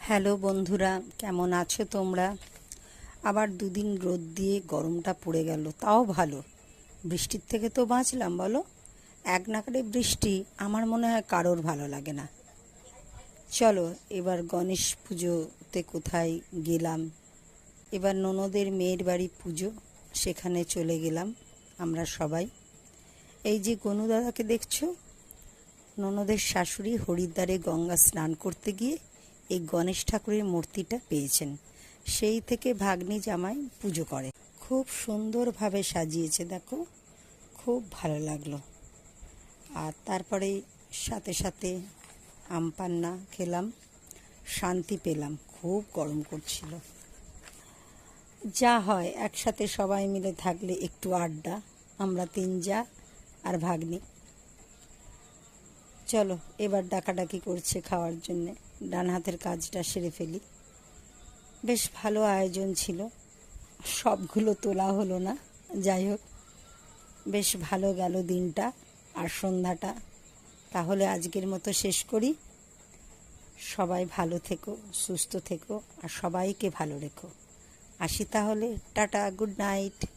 Hello বন্ধুরা, কেমন আছো তোমরা? আবার দুদিন রোদ দিয়ে গরমটা পড়ে গেল, তাও ভালো। বৃষ্টির থেকে তো বাঁচলাম, বলো। এক নাগাড়ে বৃষ্টি আমার মনে হয় কারোর ভালো লাগে না। চলো এবার গণেশ পুজোতে কোথায় গেলাম। এবার ননদের মেয়ের বাড়ি পুজো, সেখানে চলে গেলাম আমরা সবাই। এই যে গনু দাদাকে দেখছো, ননদের শাশুড়ি হরিদ্বারে গঙ্গা স্নান করতে গিয়ে এই গণেশ ঠাকুরের মূর্তিটা পেয়েছেন। সেই থেকে ভাগ্নি জামাই পুজো করে। খুব সুন্দরভাবে সাজিয়েছে, দেখো, খুব ভালো লাগলো। আর তারপরে সাথে সাথে আম পান্না খেলাম, শান্তি পেলাম। খুব গরম করছিল। যা হয় একসাথে সবাই মিলে থাকলে একটু আড্ডা। আমরা তিন যা আর ভাগ্নি। চলো এবার ডাকাডাকি করছে খাওয়ার জন্যে, ডান হাতের কাজটা সেরে ফেলি। বেশ ভালো আয়োজন ছিল, সবগুলো তোলা হলো না। যাই হোক, বেশ ভালো গেল দিনটা আর সন্ধ্যাটা। তাহলে আজকের মতো শেষ করি। সবাই ভালো থেকো, সুস্থ থেকো আর সবাইকে ভালো রেখো। আসি তাহলে, টাটা, গুড নাইট।